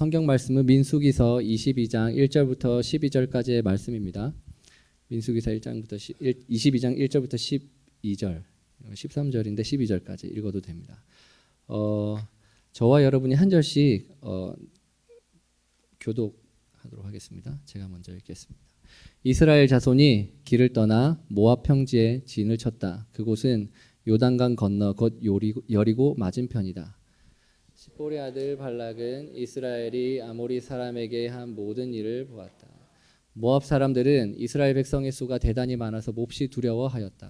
성경 말씀은 민수기서 22장 1절부터 12절까지의 말씀입니다. 민수기서 22장 1절부터 12절, 13절인데 12절까지 읽어도 됩니다. 저와 여러분이 한 절씩 교독하도록 하겠습니다. 제가 먼저 읽겠습니다. 이스라엘 자손이 길을 떠나 모압 평지에 진을 쳤다. 그곳은 요단강 건너 곧 여리고 맞은편이다. 십볼의 아들 발락은 이스라엘이 아모리 사람에게 한 모든 일을 보았다. 모압 사람들은 이스라엘 백성의 수가 대단히 많아서 몹시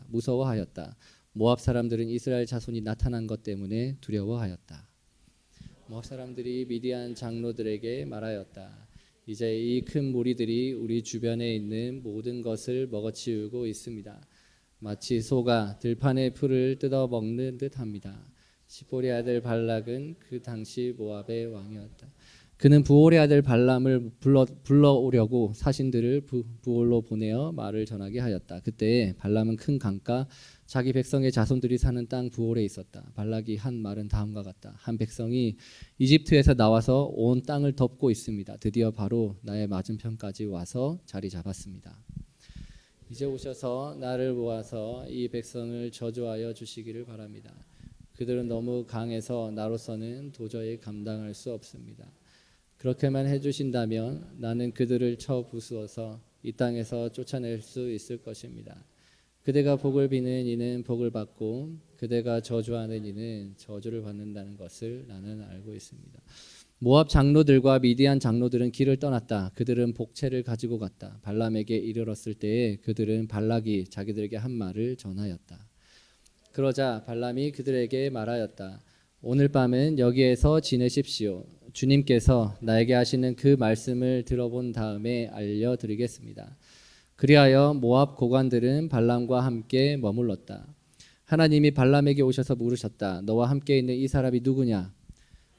무서워하였다. 모압 사람들은 이스라엘 자손이 나타난 것 때문에 두려워하였다. 모압 사람들이 미디안 장로들에게 말하였다. 이제 이 큰 무리들이 우리 주변에 있는 모든 것을 먹어치우고 있습니다. 마치 소가 들판의 풀을 뜯어 먹는 듯합니다. 십볼의 아들 발락은 그 당시 모압의 왕이었다. 그는 부올의 아들 발람을 불러오려고 사신들을 부올로 보내어 말을 전하게 하였다. 그때 발람은 큰 강가 자기 백성의 자손들이 사는 땅 부올에 있었다. 발락이 한 말은 다음과 같다. 한 백성이 이집트에서 나와서 온 땅을 덮고 있습니다. 드디어 바로 나의 맞은편까지 와서 자리 잡았습니다. 이제 오셔서 나를 모아서 이 백성을 저주하여 주시기를 바랍니다. 그들은 너무 강해서 나로서는 도저히 감당할 수 없습니다. 그렇게만 해주신다면 나는 그들을 쳐 부수어서 이 땅에서 쫓아낼 수 있을 것입니다. 그대가 복을 비는 이는 복을 받고 그대가 저주하는 이는 저주를 받는다는 것을 나는 알고 있습니다. 모압 장로들과 미디안 장로들은 길을 떠났다. 그들은 복채를 가지고 갔다. 발람에게 이르렀을 때에 그들은 발락이 자기들에게 한 말을 전하였다. 그러자 발람이 그들에게 말하였다. 오늘 밤은 여기에서 지내십시오. 주님께서 나에게 하시는 그 말씀을 들어본 다음에 알려드리겠습니다. 그리하여 모압 고관들은 발람과 함께 머물렀다. 하나님이 발람에게 오셔서 물으셨다. 너와 함께 있는 이 사람이 누구냐?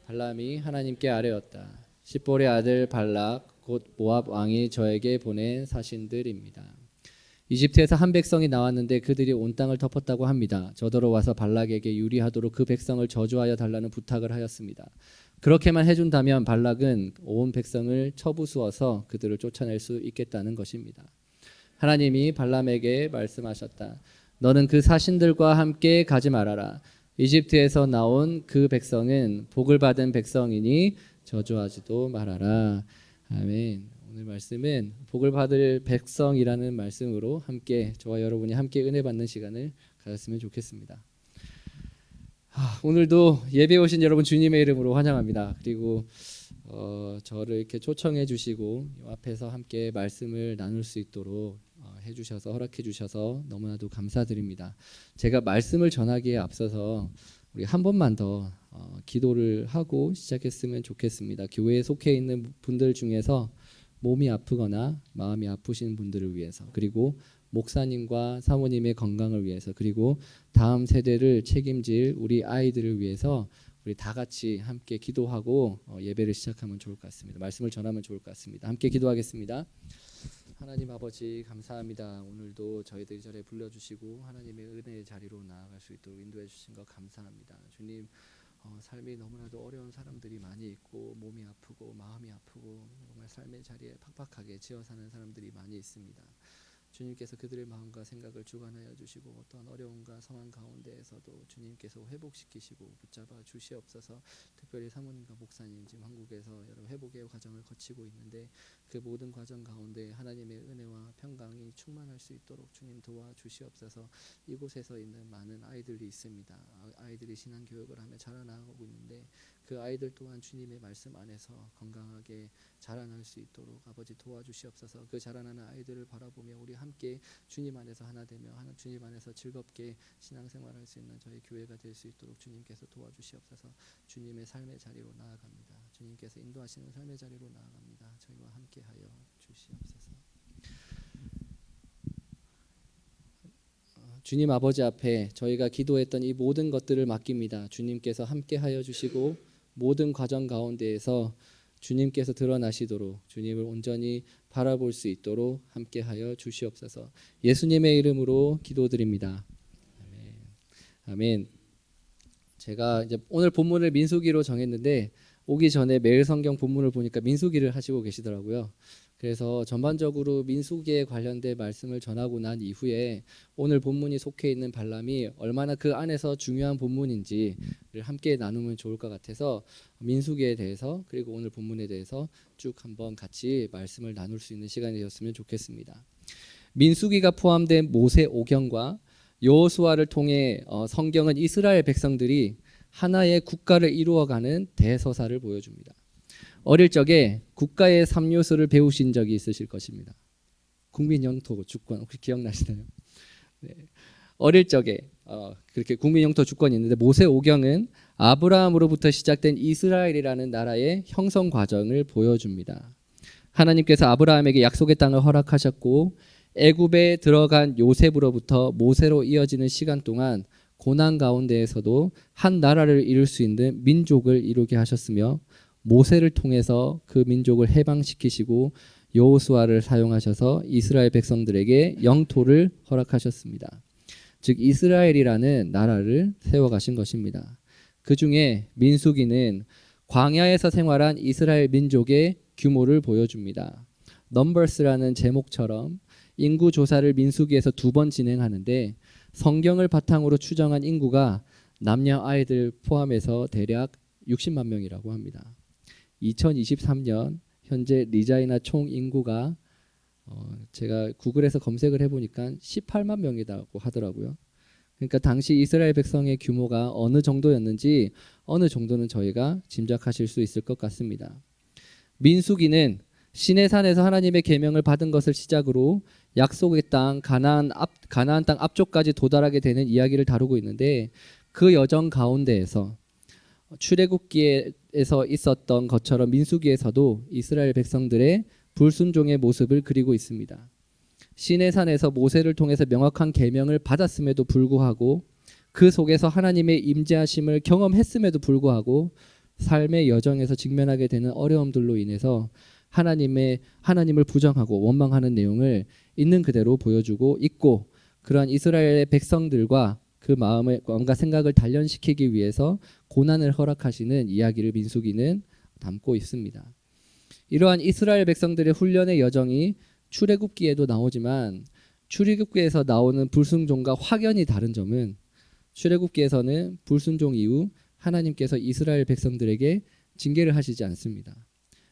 발람이 하나님께 아뢰었다. 십볼의 아들 발락 곧 모압 왕이 저에게 보낸 사신들입니다. 이집트에서 한 백성이 나왔는데 그들이 온 땅을 덮었다고 합니다. 저더러 와서 발락에게 유리하도록 그 백성을 저주하여 달라는 부탁을 하였습니다. 그렇게만 해준다면 발락은 온 백성을 쳐부수어서 그들을 쫓아낼 수 있겠다는 것입니다. 하나님이 발람에게 말씀하셨다. 너는 그 사신들과 함께 가지 말아라. 이집트에서 나온 그 백성은 복을 받은 백성이니 저주하지도 말아라. 아멘. 오늘 말씀은 복을 받을 백성이라는 말씀으로 함께 저와 여러분이 함께 은혜 받는 시간을 가졌으면 좋겠습니다. 오늘도 예배 오신 여러분 주님의 이름으로 환영합니다. 그리고 저를 이렇게 초청해 주시고 앞에서 함께 말씀을 나눌 수 있도록 해주셔서 허락해 주셔서 너무나도 감사드립니다. 제가 말씀을 전하기에 앞서서 우리 한 번만 더 기도를 하고 시작했으면 좋겠습니다. 교회에 속해 있는 분들 중에서 몸이 아프거나 마음이 아프신 분들을 위해서, 그리고 목사님과 사모님의 건강을 위해서, 그리고 다음 세대를 책임질 우리 아이들을 위해서 우리 다 같이 함께 기도하고 예배를 시작하면 좋을 것 같습니다. 말씀을 전하면 좋을 것 같습니다. 함께 기도하겠습니다. 하나님 아버지 감사합니다. 오늘도 저희들 이 자리에 불러주시고 하나님의 은혜의 자리로 나아갈 수 있도록 인도해 주신 것 감사합니다. 주님, 삶이 너무나도 어려운 사람들이 많이 있고 몸이 아프고 마음이 아프고 정말 삶의 자리에 팍팍하게 지어 사는 사람들이 많이 있습니다. 주님께서 그들의 마음과 생각을 주관하여 주시고 어떠한 어려움과 상황 가운데에서도 주님께서 회복시키시고 붙잡아 주시옵소서. 특별히 사모님과 목사님 지금 한국에서 여러 회복의 과정을 거치고 있는데 그 모든 과정 가운데 하나님의 은혜와 평강이 충만할 수 있도록 주님 도와주시옵소서. 이곳에서 있는 많은 아이들이 있습니다. 아이들이 신앙교육을 하며 자라나가고 있는데 그 아이들 또한 주님의 말씀 안에서 건강하게 자라날 수 있도록 아버지 도와주시옵소서. 그 자라나는 아이들을 바라보며 우리 함께 주님 안에서 하나 되며 주님 안에서 즐겁게 신앙생활할 수 있는 저희 교회가 될 수 있도록 주님께서 도와주시옵소서. 주님의 삶의 자리로 나아갑니다. 주님께서 인도하시는 삶의 자리로 나아갑니다. 저희와 함께하여 주시옵소서. 주님 아버지 앞에 저희가 기도했던 이 모든 것들을 맡깁니다. 주님께서 함께하여 주시고 모든 과정 가운데에서 주님께서 드러나시도록 주님을 온전히 바라볼 수 있도록 함께하여 주시옵소서. 예수님의 이름으로 기도드립니다. 아멘. 아멘. 제가 이제 오늘 본문을 민수기로 정했는데 오기 전에 매일 성경 본문을 보니까 민수기를 하시고 계시더라고요. 그래서 전반적으로 민수기에 관련된 말씀을 전하고 난 이후에 오늘 본문이 속해 있는 발람이 얼마나 그 안에서 중요한 본문인지를 함께 나누면 좋을 것 같아서 민수기에 대해서 그리고 오늘 본문에 대해서 쭉 한번 같이 말씀을 나눌 수 있는 시간이 되었으면 좋겠습니다. 민수기가 포함된 모세 오경과 여호수아를 통해 성경은 이스라엘 백성들이 하나의 국가를 이루어가는 대서사를 보여줍니다. 어릴 적에 국가의 3요소를 배우신 적이 있으실 것입니다. 국민, 영토, 주권 혹시 기억나시나요? 네. 어릴 적에 그렇게 국민, 영토, 주권이 있는데 모세 오경은 아브라함으로부터 시작된 이스라엘이라는 나라의 형성 과정을 보여줍니다. 하나님께서 아브라함에게 약속의 땅을 허락하셨고 애굽에 들어간 요셉으로부터 모세로 이어지는 시간 동안 고난 가운데에서도 한 나라를 이룰 수 있는 민족을 이루게 하셨으며 모세를 통해서 그 민족을 해방시키시고 여호수아를 사용하셔서 이스라엘 백성들에게 영토를 허락하셨습니다. 즉 이스라엘이라는 나라를 세워가신 것입니다. 그 중에 민수기는 광야에서 생활한 이스라엘 민족의 규모를 보여줍니다. 넘버스라는 제목처럼 인구 조사를 민수기에서 2번 진행하는데 성경을 바탕으로 추정한 인구가 남녀 아이들 포함해서 대략 60만 명이라고 합니다. 2023년 현재 리자이나 총 인구가 제가 구글에서 검색을 해보니까 18만 명이라고 하더라고요. 그러니까 당시 이스라엘 백성의 규모가 어느 정도였는지 어느 정도는 저희가 짐작하실 수 있을 것 같습니다. 민수기는 시내산에서 하나님의 계명을 받은 것을 시작으로 약속의 땅 가나안 땅 앞쪽까지 도달하게 되는 이야기를 다루고 있는데 그 여정 가운데에서 출애굽기에서 있었던 것처럼 민수기에서도 이스라엘 백성들의 불순종의 모습을 그리고 있습니다. 시내산에서 모세를 통해서 명확한 계명을 받았음에도 불구하고 그 속에서 하나님의 임재하심을 경험했음에도 불구하고 삶의 여정에서 직면하게 되는 어려움들로 인해서 하나님을 부정하고 원망하는 내용을 있는 그대로 보여주고 있고 그러한 이스라엘의 백성들과 그 마음과 생각을 단련시키기 위해서 고난을 허락하시는 이야기를 민수기는 담고 있습니다. 이러한 이스라엘 백성들의 훈련의 여정이 출애굽기에도 나오지만 출애굽기에서 나오는 불순종과 확연히 다른 점은 출애굽기에서는 불순종 이후 하나님께서 이스라엘 백성들에게 징계를 하시지 않습니다.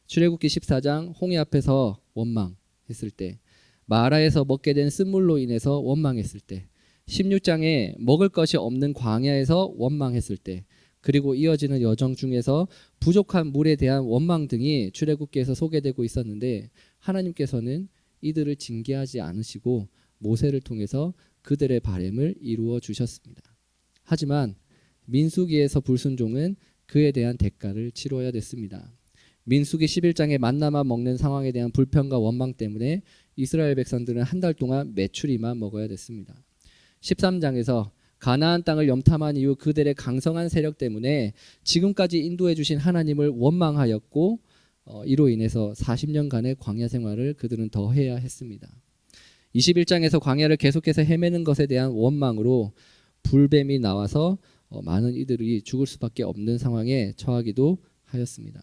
출애굽기 14장 홍해 앞에서 원망했을 때, 마라에서 먹게 된 쓴물로 인해서 원망했을 때, 16장에 먹을 것이 없는 광야에서 원망했을 때, 그리고 이어지는 여정 중에서 부족한 물에 대한 원망 등이 출애굽기에서 소개되고 있었는데 하나님께서는 이들을 징계하지 않으시고 모세를 통해서 그들의 바램을 이루어 주셨습니다. 하지만 민수기에서 불순종은 그에 대한 대가를 치러야 됐습니다. 민수기 11장에 만나만 먹는 상황에 대한 불평과 원망 때문에 이스라엘 백성들은 한 달 동안 메추리만 먹어야 됐습니다. 13장에서 가나안 땅을 염탐한 이후 그들의 강성한 세력 때문에 지금까지 인도해 주신 하나님을 원망하였고 이로 인해서 40년간의 광야 생활을 그들은 더 해야 했습니다. 21장에서 광야를 계속해서 헤매는 것에 대한 원망으로 불뱀이 나와서 많은 이들이 죽을 수밖에 없는 상황에 처하기도 하였습니다.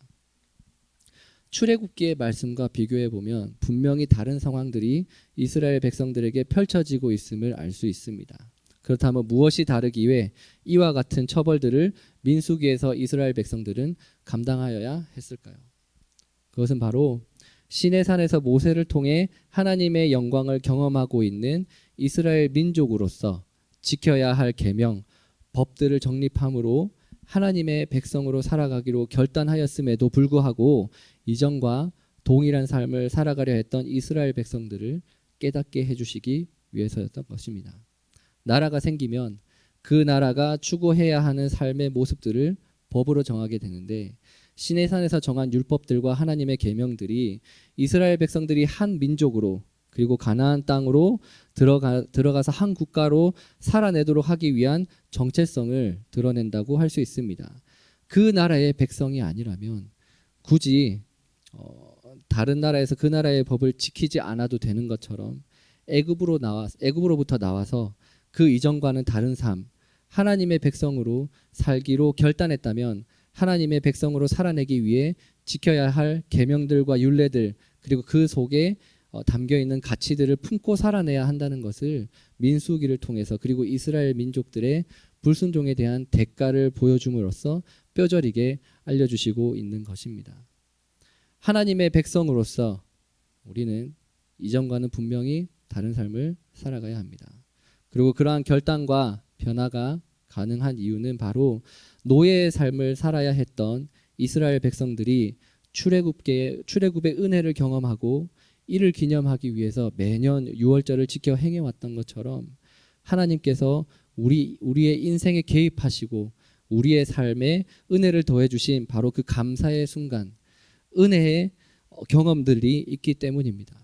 출애굽기의 말씀과 비교해 보면 분명히 다른 상황들이 이스라엘 백성들에게 펼쳐지고 있음을 알 수 있습니다. 그렇다면 무엇이 다르기에 이와 같은 처벌들을 민수기에서 이스라엘 백성들은 감당하여야 했을까요? 그것은 바로 시내산에서 모세를 통해 하나님의 영광을 경험하고 있는 이스라엘 민족으로서 지켜야 할 계명, 법들을 정립함으로 하나님의 백성으로 살아가기로 결단하였음에도 불구하고 이전과 동일한 삶을 살아가려 했던 이스라엘 백성들을 깨닫게 해주시기 위해서였던 것입니다. 나라가 생기면 그 나라가 추구해야 하는 삶의 모습들을 법으로 정하게 되는데 시내산에서 정한 율법들과 하나님의 계명들이 이스라엘 백성들이 한 민족으로 그리고 가나안 땅으로 들어가서 한 국가로 살아내도록 하기 위한 정체성을 드러낸다고 할 수 있습니다. 그 나라의 백성이 아니라면 굳이 다른 나라에서 그 나라의 법을 지키지 않아도 되는 것처럼 애굽으로부터 나와서 그 이전과는 다른 삶, 하나님의 백성으로 살기로 결단했다면 하나님의 백성으로 살아내기 위해 지켜야 할 계명들과 율례들, 그리고 그 속에 담겨 있는 가치들을 품고 살아내야 한다는 것을 민수기를 통해서, 그리고 이스라엘 민족들의 불순종에 대한 대가를 보여줌으로써 뼈저리게 알려주시고 있는 것입니다. 하나님의 백성으로서 우리는 이전과는 분명히 다른 삶을 살아가야 합니다. 그리고 그러한 결단과 변화가 가능한 이유는 바로 노예의 삶을 살아야 했던 이스라엘 백성들이 출애굽의 은혜를 경험하고 이를 기념하기 위해서 매년 유월절을 지켜 행해왔던 것처럼 하나님께서 우리의 인생에 개입하시고 우리의 삶에 은혜를 더해 주신 바로 그 감사의 순간, 은혜의 경험들이 있기 때문입니다.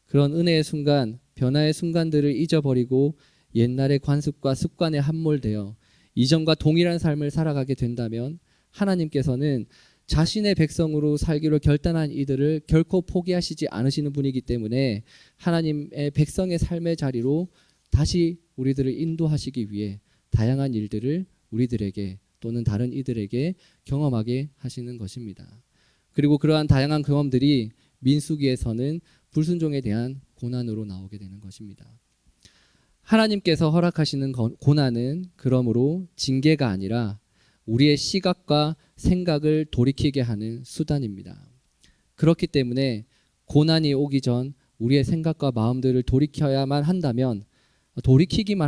그런 은혜의 순간, 변화의 순간들을 잊어버리고 옛날의 관습과 습관에 함몰되어 이전과 동일한 삶을 살아가게 된다면 하나님께서는 자신의 백성으로 살기로 결단한 이들을 결코 포기하시지 않으시는 분이기 때문에 하나님의 백성의 삶의 자리로 다시 우리들을 인도하시기 위해 다양한 일들을 우리들에게 또는 다른 이들에게 경험하게 하시는 것입니다. 그리고 그러한 다양한 경험들이 민수기에서는 불순종에 대한 고난으로 나오게 되는 것입니다. 하나님께서 허락하시는 고난은 그러므로 징계가 아니라 우리의 시각과 생각을 돌이키게 하는 수단입니다. 그렇기 때문에 고난이 오기 전 우리의 생각과 마음들을 돌이키기만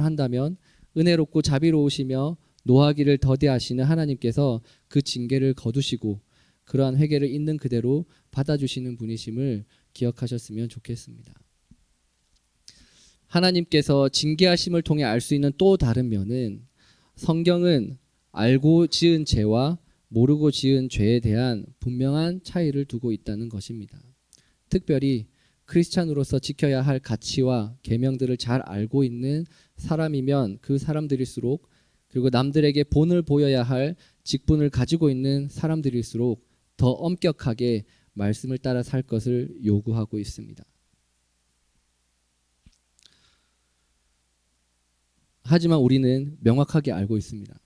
한다면 은혜롭고 자비로우시며 노하기를 더디하시는 하나님께서 그 징계를 거두시고 그러한 회개를 있는 그대로 받아주시는 분이심을 기억하셨으면 좋겠습니다. 하나님께서 징계하심을 통해 알 수 있는 또 다른 면은 성경은 알고 지은 죄와 모르고 지은 죄에 대한 분명한 차이를 두고 있다는 것입니다. 특별히 크리스찬으로서 지켜야 할 가치와 계명들을 잘 알고 있는 사람이면 그 사람들일수록, 그리고 남들에게 본을 보여야 할 직분을 가지고 있는 사람들일수록 더 엄격하게 말씀을 따라 살 것을 요구하고 있습니다. 하지만 우리는 명확하게 알고 있습니다.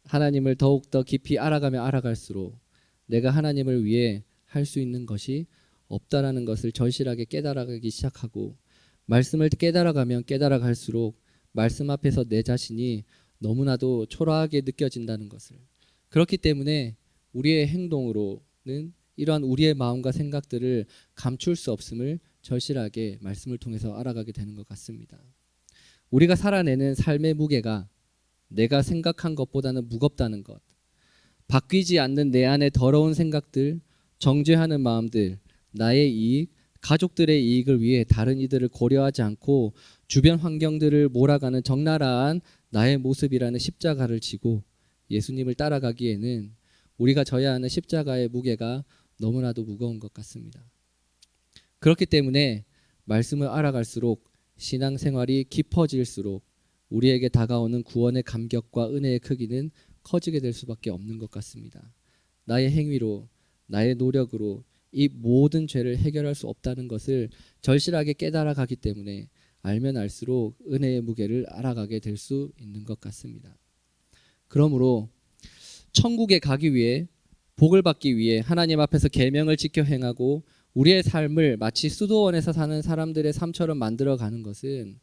하나님을 더욱더 깊이 알아가면 알아갈수록 내가 하나님을 위해 할 수 있는 것이 없다라는 것을 절실하게 깨달아가기 시작하고, 말씀을 깨달아가면 깨달아갈수록 말씀 앞에서 내 자신이 너무나도 초라하게 느껴진다는 것을, 그렇기 때문에 우리의 행동으로는 이러한 우리의 마음과 생각들을 감출 수 없음을 절실하게 말씀을 통해서 알아가게 되는 것 같습니다. 우리가 살아내는 삶의 무게가 내가 생각한 것보다는 무겁다는 것, 바뀌지 않는 내 안의 더러운 생각들, 정죄하는 마음들, 나의 이익, 가족들의 이익을 위해 다른 이들을 고려하지 않고 주변 환경들을 몰아가는 적나라한 나의 모습이라는 십자가를 지고 예수님을 따라가기에는 우리가 져야 하는 십자가의 무게가 너무나도 무거운 것 같습니다. 그렇기 때문에 말씀을 알아갈수록, 신앙생활이 깊어질수록 우리에게 다가오는 구원의 감격과 은혜의 크기는 커지게 될 수밖에 없는 것 같습니다. 나의 행위로, 나의 노력으로 이 모든 죄를 해결할 수 없다는 것을 절실하게 깨달아가기 때문에 알면 알수록 은혜의 무게를 알아가게 될 수 있는 것 같습니다. 그러므로 천국에 가기 위해, 복을 받기 위해 하나님 앞에서 계명을 지켜 행하고 우리의 삶을 마치 수도원에서 사는 사람들의 삶처럼 만들어가는 것은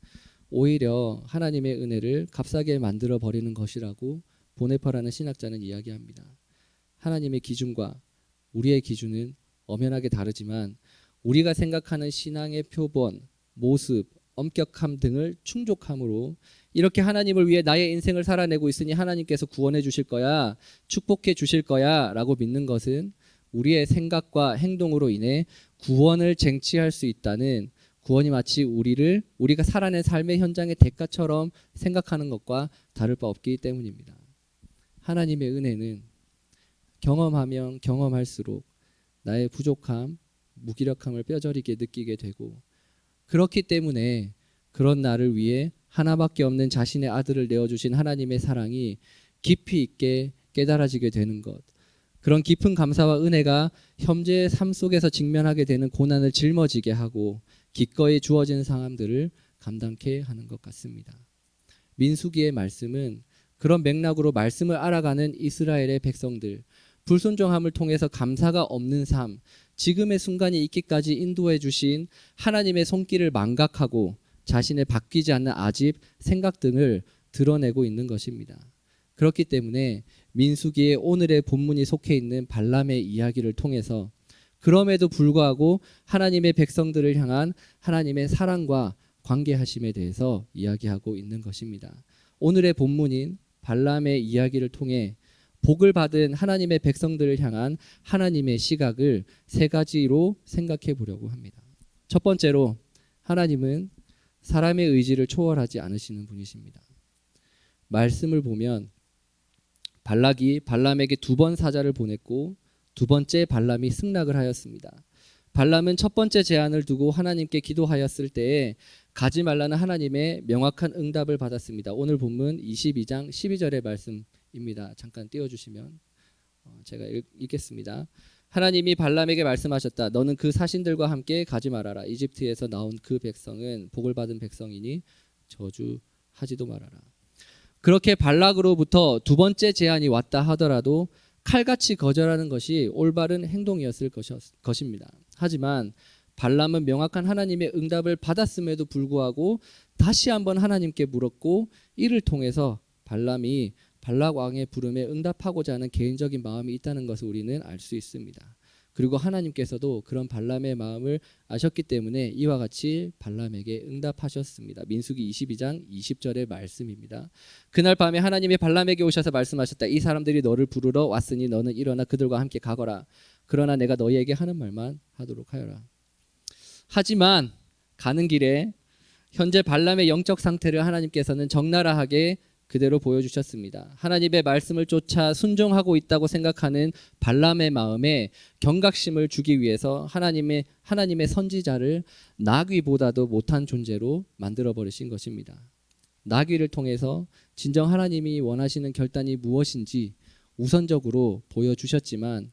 오히려 하나님의 은혜를 값싸게 만들어 버리는 것이라고 보네퍼라는 신학자는 이야기합니다. 하나님의 기준과 우리의 기준은 엄연하게 다르지만 우리가 생각하는 신앙의 표본, 모습, 엄격함 등을 충족함으로 이렇게 하나님을 위해 나의 인생을 살아내고 있으니 하나님께서 구원해 주실 거야, 축복해 주실 거야 라고 믿는 것은 우리의 생각과 행동으로 인해 구원을 쟁취할 수 있다는, 구원이 마치 우리가 살아낸 삶의 현장의 대가처럼 생각하는 것과 다를 바 없기 때문입니다. 하나님의 은혜는 경험하면 경험할수록 나의 부족함, 무기력함을 뼈저리게 느끼게 되고, 그렇기 때문에 그런 나를 위해 하나밖에 없는 자신의 아들을 내어주신 하나님의 사랑이 깊이 있게 깨달아지게 되는 것, 그런 깊은 감사와 은혜가 현재의 삶 속에서 직면하게 되는 고난을 짊어지게 하고 기꺼이 주어진 상황들을 감당케 하는 것 같습니다. 민수기의 말씀은 그런 맥락으로 말씀을 알아가는 이스라엘의 백성들, 불순종함을 통해서 감사가 없는 삶, 지금의 순간이 있기까지 인도해 주신 하나님의 손길을 망각하고 자신의 바뀌지 않는 아집, 생각 등을 드러내고 있는 것입니다. 그렇기 때문에 민수기의 오늘의 본문이 속해 있는 발람의 이야기를 통해서 그럼에도 불구하고 하나님의 백성들을 향한 하나님의 사랑과 관계하심에 대해서 이야기하고 있는 것입니다. 오늘의 본문인 발람의 이야기를 통해 복을 받은 하나님의 백성들을 향한 하나님의 시각을 세 가지로 생각해 보려고 합니다. 첫 번째로, 하나님은 사람의 의지를 초월하지 않으시는 분이십니다. 말씀을 보면 발락이 발람에게 2번 사자를 보냈고 두 번째 발람이 승낙을 하였습니다. 발람은 첫 번째 제안을 두고 하나님께 기도하였을 때에 가지 말라는 하나님의 명확한 응답을 받았습니다. 오늘 본문 22장 12절의 말씀입니다. 잠깐 띄워주시면 제가 읽겠습니다. 하나님이 발람에게 말씀하셨다. 너는 그 사신들과 함께 가지 말아라. 이집트에서 나온 그 백성은 복을 받은 백성이니 저주하지도 말아라. 그렇게 발락으로부터 두 번째 제안이 왔다 하더라도 칼같이 거절하는 것이 올바른 행동이었을 것입니다. 하지만 발람은 명확한 하나님의 응답을 받았음에도 불구하고 다시 한번 하나님께 물었고, 이를 통해서 발람이 발락 왕의 부름에 응답하고자 하는 개인적인 마음이 있다는 것을 우리는 알 수 있습니다. 그리고 하나님께서도 그런 발람의 마음을 아셨기 때문에 이와 같이 발람에게 응답하셨습니다. 민수기 22장 20절의 말씀입니다. 그날 밤에 하나님이 발람에게 오셔서 말씀하셨다. 이 사람들이 너를 부르러 왔으니 너는 일어나 그들과 함께 가거라. 그러나 내가 너희에게 하는 말만 하도록 하여라. 하지만 가는 길에 현재 발람의 영적 상태를 하나님께서는 적나라하게 그대로 보여주셨습니다. 하나님의 말씀을 쫓아 순종하고 있다고 생각하는 발람의 마음에 경각심을 주기 위해서 하나님의 선지자를 나귀보다도 못한 존재로 만들어버리신 것입니다. 나귀를 통해서 진정 하나님이 원하시는 결단이 무엇인지 우선적으로 보여주셨지만,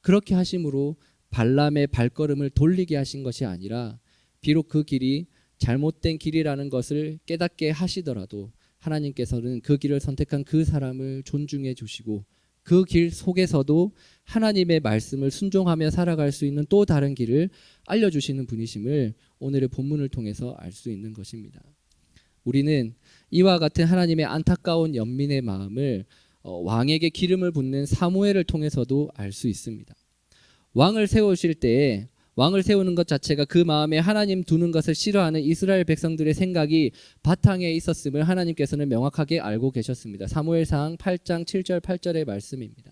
그렇게 하심으로 발람의 발걸음을 돌리게 하신 것이 아니라 비록 그 길이 잘못된 길이라는 것을 깨닫게 하시더라도 하나님께서는 그 길을 선택한 그 사람을 존중해 주시고 그 길 속에서도 하나님의 말씀을 순종하며 살아갈 수 있는 또 다른 길을 알려주시는 분이심을 오늘의 본문을 통해서 알 수 있는 것입니다. 우리는 이와 같은 하나님의 안타까운 연민의 마음을 왕에게 기름을 붓는 사무엘을 통해서도 알 수 있습니다. 왕을 세우실 때에 왕을 세우는 것 자체가 그 마음에 하나님 두는 것을 싫어하는 이스라엘 백성들의 생각이 바탕에 있었음을 하나님께서는 명확하게 알고 계셨습니다. 사무엘상 8장 7절 8절의 말씀입니다.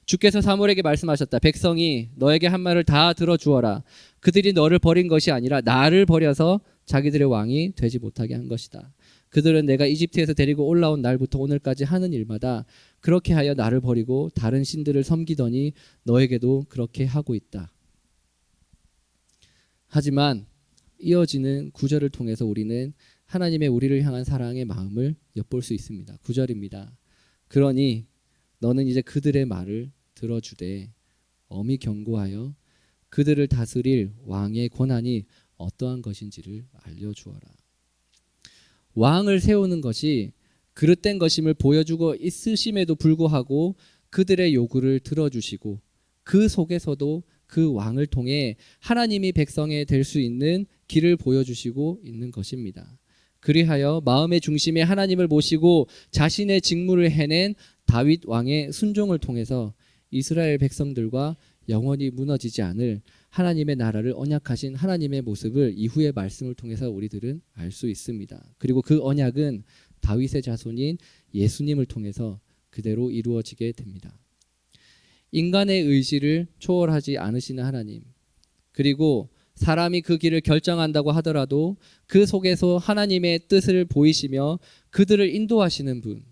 주께서 사무엘에게 말씀하셨다. 백성이 너에게 한 말을 다 들어주어라. 그들이 너를 버린 것이 아니라 나를 버려서 자기들의 왕이 되지 못하게 한 것이다. 그들은 내가 이집트에서 데리고 올라온 날부터 오늘까지 하는 일마다 그렇게 하여 나를 버리고 다른 신들을 섬기더니 너에게도 그렇게 하고 있다. 하지만 이어지는 구절을 통해서 우리는 하나님의 우리를 향한 사랑의 마음을 엿볼 수 있습니다. 9절입니다. 그러니 너는 이제 그들의 말을 들어주되 엄히 경고하여 그들을 다스릴 왕의 권한이 어떠한 것인지를 알려주어라. 왕을 세우는 것이 그릇된 것임을 보여주고 있으심에도 불구하고 그들의 요구를 들어주시고 그 속에서도 그 왕을 통해 하나님이 백성에 될 수 있는 길을 보여주시고 있는 것입니다. 그리하여 마음의 중심에 하나님을 모시고 자신의 직무를 해낸 다윗 왕의 순종을 통해서 이스라엘 백성들과 영원히 무너지지 않을 하나님의 나라를 언약하신 하나님의 모습을 이후의 말씀을 통해서 우리들은 알 수 있습니다. 그리고 그 언약은 다윗의 자손인 예수님을 통해서 그대로 이루어지게 됩니다. 인간의 의지를 초월하지 않으시는 하나님, 그리고 사람이 그 길을 결정한다고 하더라도 그 속에서 하나님의 뜻을 보이시며 그들을 인도하시는 분,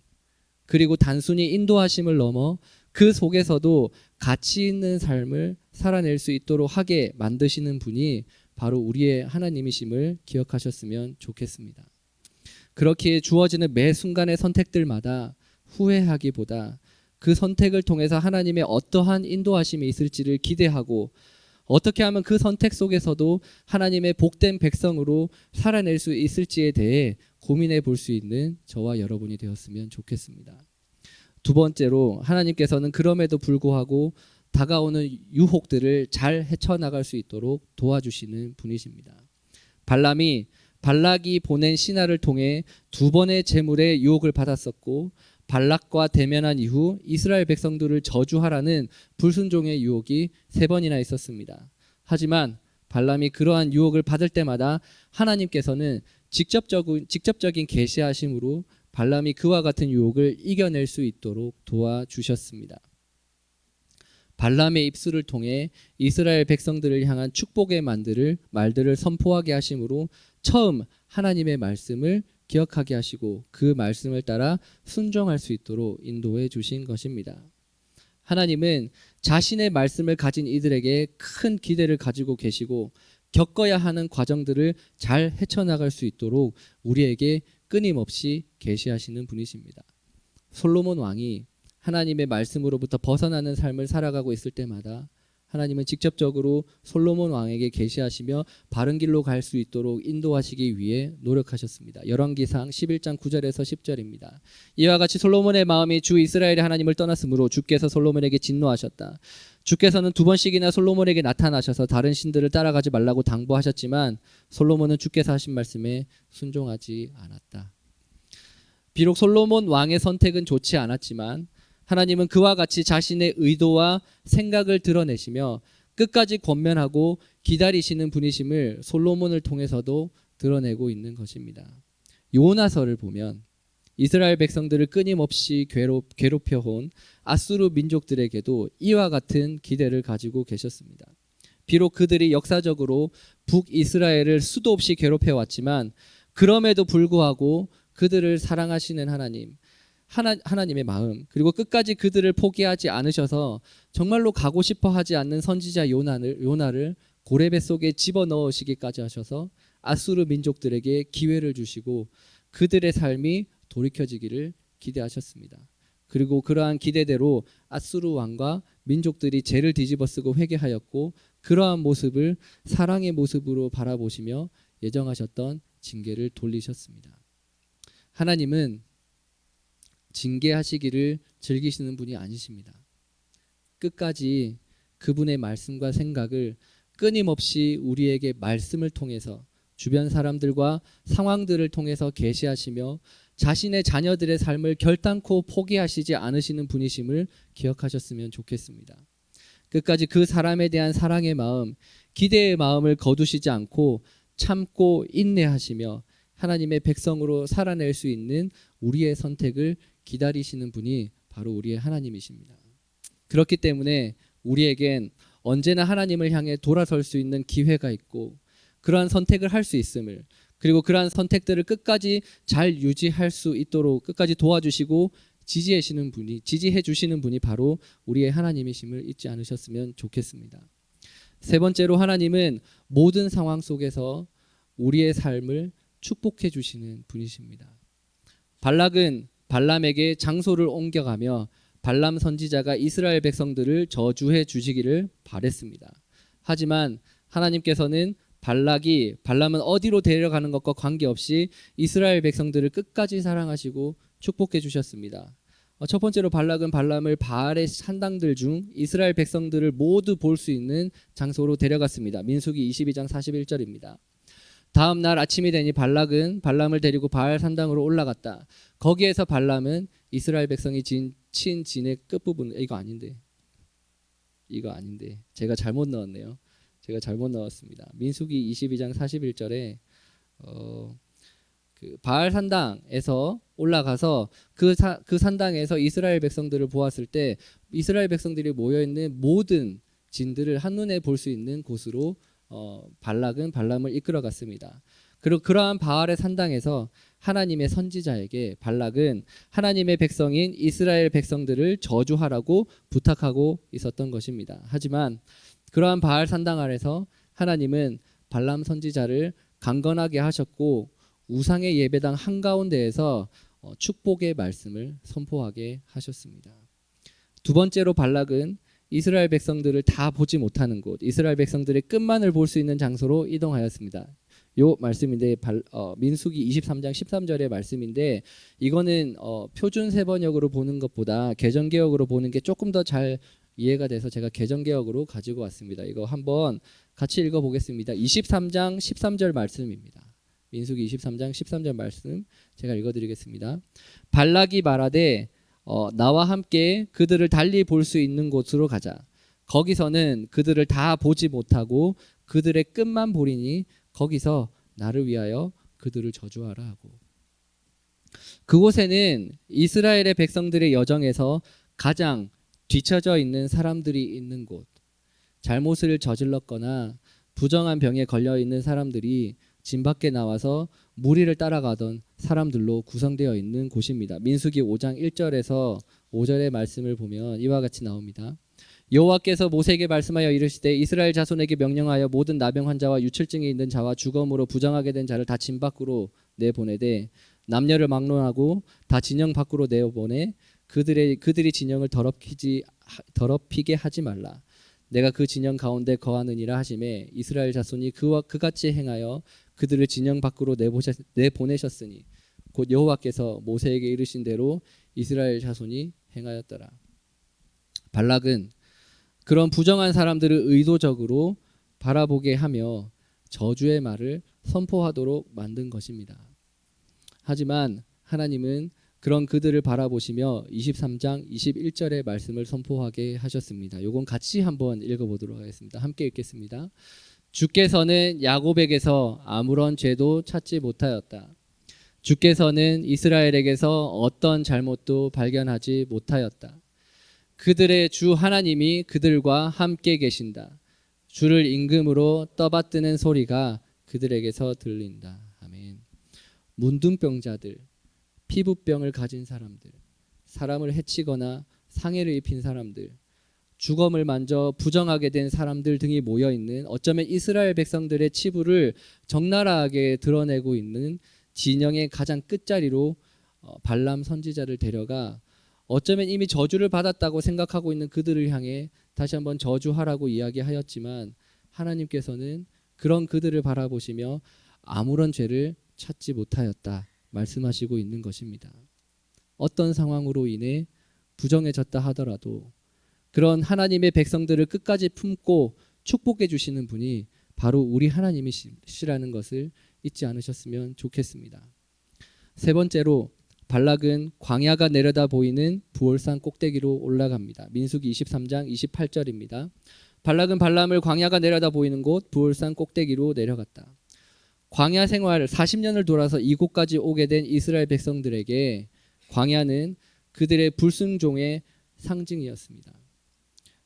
그리고 단순히 인도하심을 넘어 그 속에서도 가치 있는 삶을 살아낼 수 있도록 하게 만드시는 분이 바로 우리의 하나님이심을 기억하셨으면 좋겠습니다. 그렇게 주어지는 매 순간의 선택들마다 후회하기보다 그 선택을 통해서 하나님의 어떠한 인도하심이 있을지를 기대하고 어떻게 하면 그 선택 속에서도 하나님의 복된 백성으로 살아낼 수 있을지에 대해 고민해 볼 수 있는 저와 여러분이 되었으면 좋겠습니다. 두 번째로 하나님께서는 그럼에도 불구하고 다가오는 유혹들을 잘 헤쳐나갈 수 있도록 도와주시는 분이십니다. 발락이 보낸 신하를 통해 두 번의 재물의 유혹을 받았었고, 발락과 대면한 이후 이스라엘 백성들을 저주하라는 불순종의 유혹이 3번이나 있었습니다. 하지만 발람이 그러한 유혹을 받을 때마다 하나님께서는 직접적인 계시하심으로 발람이 그와 같은 유혹을 이겨낼 수 있도록 도와주셨습니다. 발람의 입술을 통해 이스라엘 백성들을 향한 축복의 말들을 선포하게 하심으로 처음 하나님의 말씀을 기억하게 하시고 그 말씀을 따라 순종할 수 있도록 인도해 주신 것입니다. 하나님은 자신의 말씀을 가진 이들에게 큰 기대를 가지고 계시고 겪어야 하는 과정들을 잘 헤쳐나갈 수 있도록 우리에게 끊임없이 계시하시는 분이십니다. 솔로몬 왕이 하나님의 말씀으로부터 벗어나는 삶을 살아가고 있을 때마다 하나님은 직접적으로 솔로몬 왕에게 계시하시며 바른 길로 갈 수 있도록 인도하시기 위해 노력하셨습니다. 열왕기상 11장 9절에서 10절입니다. 이와 같이 솔로몬의 마음이 주 이스라엘의 하나님을 떠났으므로 주께서 솔로몬에게 진노하셨다. 주께서는 2번씩이나 솔로몬에게 나타나셔서 다른 신들을 따라가지 말라고 당부하셨지만 솔로몬은 주께서 하신 말씀에 순종하지 않았다. 비록 솔로몬 왕의 선택은 좋지 않았지만 하나님은 그와 같이 자신의 의도와 생각을 드러내시며 끝까지 권면하고 기다리시는 분이심을 솔로몬을 통해서도 드러내고 있는 것입니다. 요나서를 보면 이스라엘 백성들을 끊임없이 괴롭혀온 아수르 민족들에게도 이와 같은 기대를 가지고 계셨습니다. 비록 그들이 역사적으로 북이스라엘을 수도 없이 괴롭혀왔지만 그럼에도 불구하고 그들을 사랑하시는 하나님의 마음, 그리고 끝까지 그들을 포기하지 않으셔서 정말로 가고 싶어 하지 않는 선지자 요나를 고레 속에 집어넣으시기까지 하셔서 아수르 민족들에게 기회를 주시고 그들의 삶이 돌이켜지기를 기대하셨습니다. 그리고 그러한 기대대로 아수르 왕과 민족들이 죄를 뒤집어쓰고 회개하였고 그러한 모습을 사랑의 모습으로 바라보시며 예정하셨던 징계를 돌리셨습니다. 하나님은 징계하시기를 즐기시는 분이 아니십니다. 끝까지 그분의 말씀과 생각을 끊임없이 우리에게 말씀을 통해서 주변 사람들과 상황들을 통해서 계시하시며 자신의 자녀들의 삶을 결단코 포기하시지 않으시는 분이심을 기억하셨으면 좋겠습니다. 끝까지 그 사람에 대한 사랑의 마음, 기대의 마음을 거두시지 않고 참고 인내하시며 하나님의 백성으로 살아낼 수 있는 우리의 선택을 기다리시는 분이 바로 우리의 하나님이십니다. 그렇기 때문에 우리에겐 언제나 하나님을 향해 돌아설 수 있는 기회가 있고 그러한 선택을 할 수 있음을, 그리고 그러한 선택들을 끝까지 잘 유지할 수 있도록 끝까지 도와주시고 지지해 주시는 분이 바로 우리의 하나님이심을 잊지 않으셨으면 좋겠습니다. 세 번째로 하나님은 모든 상황 속에서 우리의 삶을 축복해 주시는 분이십니다. 발락은 발람에게 장소를 옮겨가며 발람 선지자가 이스라엘 백성들을 저주해 주시기를 바랬습니다. 하지만 하나님께서는 발람은 어디로 데려가는 것과 관계없이 이스라엘 백성들을 끝까지 사랑하시고 축복해 주셨습니다. 첫 번째로 발람을 바알의 산당들 중 이스라엘 백성들을 모두 볼 수 있는 장소로 데려갔습니다. 민수기 22장 41절입니다. 다음 날 아침이 되니 발람을 데리고 바알 산당으로 올라갔다. 거기에서 발람은 이스라엘 백성이 친 진의 끝부분, 이거 아닌데 제가 잘못 넣었네요. 제가 잘못 넣었습니다. 민수기 22장 41절에 그 바알 산당에서 올라가서 그 산당에서 이스라엘 백성들을 보았을 때 이스라엘 백성들이 모여 있는 모든 진들을 한눈에 볼 수 있는 곳으로 발람을 이끌어갔습니다. 그리고 그러한 바알의 산당에서 하나님의 선지자에게 발락은 하나님의 백성인 이스라엘 백성들을 저주하라고 부탁하고 있었던 것입니다. 하지만 그러한 바알 산당 아래서 하나님은 발람 선지자를 강건하게 하셨고 우상의 예배당 한가운데에서 축복의 말씀을 선포하게 하셨습니다. 두 번째로 발락은 이스라엘 백성들을 다 보지 못하는 곳, 이스라엘 백성들의 끝만을 볼 수 있는 장소로 이동하였습니다. 요 말씀인데 민수기 23장 13절의 말씀인데 이거는 표준 세번역으로 보는 것보다 개정개역으로 보는 게 조금 더 잘 이해가 돼서 제가 개정개역으로 가지고 왔습니다. 이거 한번 같이 읽어보겠습니다. 23장 13절 말씀입니다. 민수기 23장 13절 말씀 제가 읽어드리겠습니다. 발락이 말하되 나와 함께 그들을 달리 볼 수 있는 곳으로 가자. 거기서는 그들을 다 보지 못하고 그들의 끝만 보리니 거기서 나를 위하여 그들을 저주하라 하고. 그곳에는 이스라엘의 백성들의 여정에서 가장 뒤처져 있는 사람들이 있는 곳, 잘못을 저질렀거나 부정한 병에 걸려 있는 사람들이 진 밖에 나와서 무리를 따라가던 사람들로 구성되어 있는 곳입니다. 민수기 5장 1절에서 5절의 말씀을 보면 이와 같이 나옵니다. 여호와께서 모세에게 말씀하여 이르시되 이스라엘 자손에게 명령하여 모든 나병 환자와 유출증이 있는 자와 주검으로 부정하게 된 자를 다 진 밖으로 내보내되 남녀를 막론하고 다 진영 밖으로 내어보내 그들이 진영을 더럽히게 하지 말라. 내가 그 진영 가운데 거하느니라 하시매 이스라엘 자손이 그와 그같이 행하여 그들을 진영 밖으로 내보내셨으니 곧 여호와께서 모세에게 이르신 대로 이스라엘 자손이 행하였더라. 발락은 그런 부정한 사람들을 의도적으로 바라보게 하며 저주의 말을 선포하도록 만든 것입니다. 하지만 하나님은 그런 그들을 바라보시며 23장 21절의 말씀을 선포하게 하셨습니다. 요건 같이 한번 읽어보도록 하겠습니다. 함께 읽겠습니다. 주께서는 야곱에게서 아무런 죄도 찾지 못하였다. 주께서는 이스라엘에게서 어떤 잘못도 발견하지 못하였다. 그들의 주 하나님이 그들과 함께 계신다. 주를 임금으로 떠받드는 소리가 그들에게서 들린다. 아멘. 문둥병자들, 피부병을 가진 사람들, 사람을 해치거나 상해를 입힌 사람들, 주검을 만져 부정하게 된 사람들 등이 모여있는 어쩌면 이스라엘 백성들의 치부를 적나라하게 드러내고 있는 진영의 가장 끝자리로 발람 선지자를 데려가 어쩌면 이미 저주를 받았다고 생각하고 있는 그들을 향해 다시 한번 저주하라고 이야기하였지만 하나님께서는 그런 그들을 바라보시며 아무런 죄를 찾지 못하였다 말씀하시고 있는 것입니다. 어떤 상황으로 인해 부정해졌다 하더라도 그런 하나님의 백성들을 끝까지 품고 축복해 주시는 분이 바로 우리 하나님이시라는 것을 잊지 않으셨으면 좋겠습니다. 세 번째로 발락은 광야가 내려다 보이는 부올산 꼭대기로 올라갑니다. 민수기 23장 28절입니다. 발락은 발람을 광야가 내려다 보이는 곳 부올산 꼭대기로 내려갔다. 광야 생활 40년을 돌아서 이곳까지 오게 된 이스라엘 백성들에게 광야는 그들의 불순종의 상징이었습니다.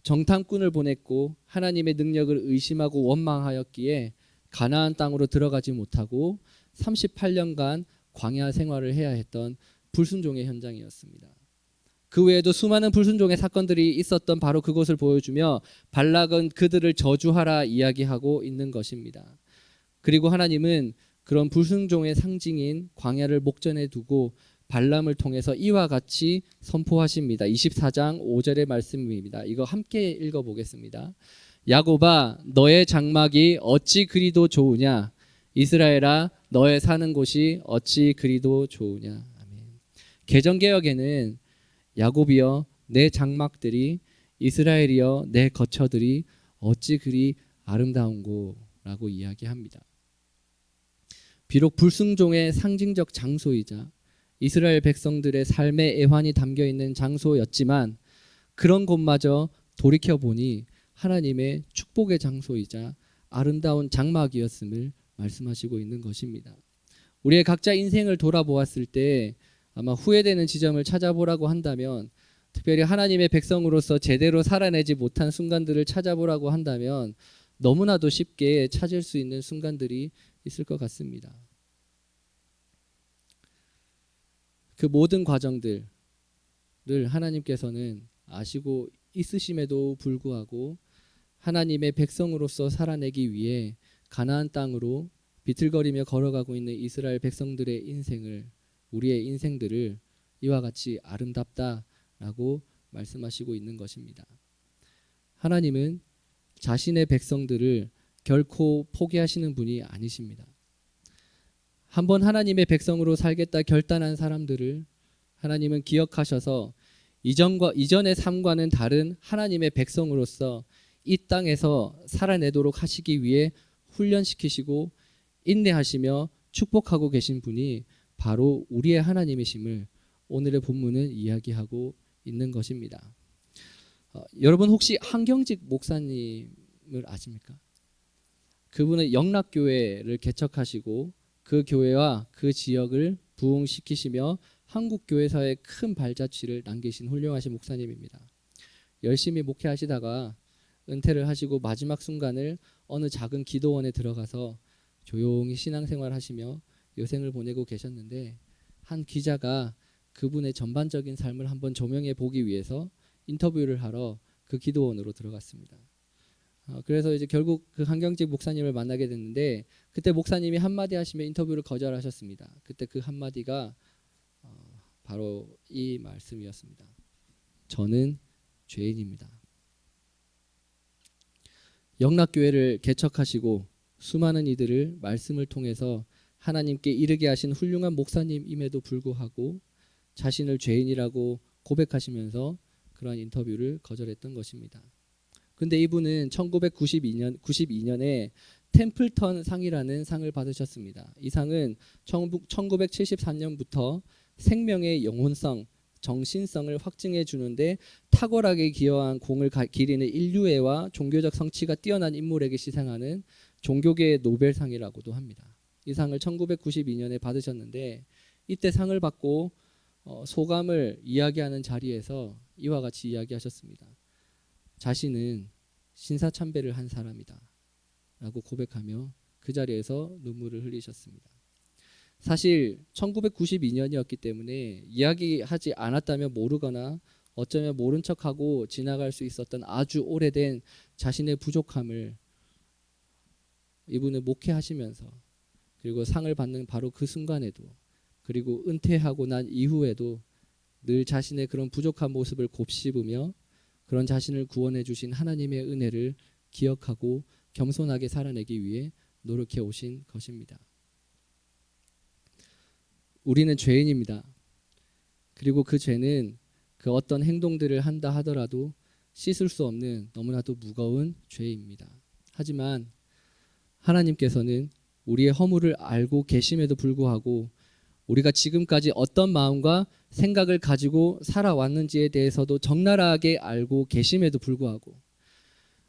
정탐꾼을 보냈고 하나님의 능력을 의심하고 원망하였기에 가나안 땅으로 들어가지 못하고 38년간 광야 생활을 해야 했던 불순종의 현장이었습니다. 그 외에도 수많은 불순종의 사건들이 있었던 바로 그것을 보여주며 발락은 그들을 저주하라 이야기하고 있는 것입니다. 그리고 하나님은 그런 불순종의 상징인 광야를 목전에 두고 발람을 통해서 이와 같이 선포하십니다. 24장 5절의 말씀입니다. 이거 함께 읽어보겠습니다. 야곱아 너의 장막이 어찌 그리도 좋으냐 이스라엘아 너의 사는 곳이 어찌 그리도 좋으냐. 아멘. 개정개역에는 야곱이여 내 장막들이 이스라엘이여 내 거처들이 어찌 그리 아름다운고 라고 이야기합니다. 비록 불순종의 상징적 장소이자 이스라엘 백성들의 삶의 애환이 담겨있는 장소였지만 그런 곳마저 돌이켜보니 하나님의 축복의 장소이자 아름다운 장막이었음을 말씀하시고 있는 것입니다. 우리의 각자 인생을 돌아보았을 때 아마 후회되는 지점을 찾아보라고 한다면 특별히 하나님의 백성으로서 제대로 살아내지 못한 순간들을 찾아보라고 한다면 너무나도 쉽게 찾을 수 있는 순간들이 있을 것 같습니다. 그 모든 과정들을 하나님께서는 아시고 있으심에도 불구하고 하나님의 백성으로서 살아내기 위해 가나안 땅으로 비틀거리며 걸어가고 있는 이스라엘 백성들의 인생을 우리의 인생들을 이와 같이 아름답다라고 말씀하시고 있는 것입니다. 하나님은 자신의 백성들을 결코 포기하시는 분이 아니십니다. 한번 하나님의 백성으로 살겠다 결단한 사람들을 하나님은 기억하셔서 이전의 삶과는 다른 하나님의 백성으로서 이 땅에서 살아내도록 하시기 위해 훈련시키시고 인내하시며 축복하고 계신 분이 바로 우리의 하나님이심을 오늘의 본문은 이야기하고 있는 것입니다. 여러분 혹시 한경직 목사님을 아십니까? 그분은 영락교회를 개척하시고 그 교회와 그 지역을 부흥시키시며 한국 교회사에 큰 발자취를 남기신 훌륭하신 목사님입니다. 열심히 목회하시다가 은퇴를 하시고 마지막 순간을 어느 작은 기도원에 들어가서 조용히 신앙생활 하시며 여생을 보내고 계셨는데 한 기자가 그분의 전반적인 삶을 한번 조명해 보기 위해서 인터뷰를 하러 그 기도원으로 들어갔습니다. 그래서 이제 결국 그 한경직 목사님을 만나게 됐는데 그때 목사님이 한마디 하시며 인터뷰를 거절하셨습니다. 그때 그 한마디가 바로 이 말씀이었습니다. 저는 죄인입니다. 영락교회를 개척하시고 수많은 이들을 말씀을 통해서 하나님께 이르게 하신 훌륭한 목사님임에도 불구하고 자신을 죄인이라고 고백하시면서 그러한 인터뷰를 거절했던 것입니다. 근데 이분은 1992년에 템플턴 상이라는 상을 받으셨습니다. 이 상은 1973년부터 생명의 영혼성, 정신성을 확증해 주는데 탁월하게 기여한 공을 기리는 인류애와 종교적 성취가 뛰어난 인물에게 시상하는 종교계의 노벨상이라고도 합니다. 이 상을 1992년에 받으셨는데 이때 상을 받고 소감을 이야기하는 자리에서 이와 같이 이야기하셨습니다. 자신은 신사참배를 한 사람이다 라고 고백하며 그 자리에서 눈물을 흘리셨습니다. 사실 1992년이었기 때문에 이야기하지 않았다면 모르거나 어쩌면 모른 척하고 지나갈 수 있었던 아주 오래된 자신의 부족함을 이분은 목회하시면서 그리고 상을 받는 바로 그 순간에도 그리고 은퇴하고 난 이후에도 늘 자신의 그런 부족한 모습을 곱씹으며 그런 자신을 구원해 주신 하나님의 은혜를 기억하고 겸손하게 살아내기 위해 노력해 오신 것입니다. 우리는 죄인입니다. 그리고 그 죄는 그 어떤 행동들을 한다 하더라도 씻을 수 없는 너무나도 무거운 죄입니다. 하지만 하나님께서는 우리의 허물을 알고 계심에도 불구하고 우리가 지금까지 어떤 마음과 생각을 가지고 살아왔는지에 대해서도 적나라하게 알고 계심에도 불구하고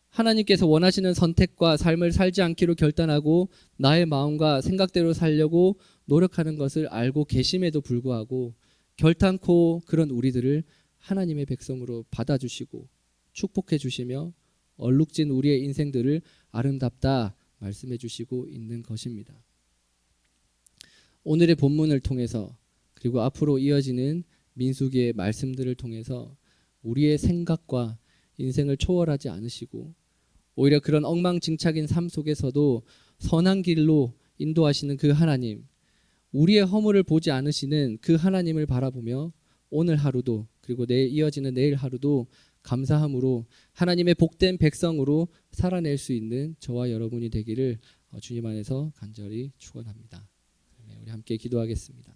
하나님께서 원하시는 선택과 삶을 살지 않기로 결단하고 나의 마음과 생각대로 살려고 노력하는 것을 알고 계심에도 불구하고 결단코 그런 우리들을 하나님의 백성으로 받아주시고 축복해 주시며 얼룩진 우리의 인생들을 아름답다 말씀해 주시고 있는 것입니다. 오늘의 본문을 통해서 그리고 앞으로 이어지는 민수기의 말씀들을 통해서 우리의 생각과 인생을 초월하지 않으시고 오히려 그런 엉망진창인 삶 속에서도 선한 길로 인도하시는 그 하나님, 우리의 허물을 보지 않으시는 그 하나님을 바라보며 오늘 하루도 그리고 이어지는 내일 하루도 감사함으로 하나님의 복된 백성으로 살아낼 수 있는 저와 여러분이 되기를 주님 안에서 간절히 축원합니다. 우리 함께 기도하겠습니다.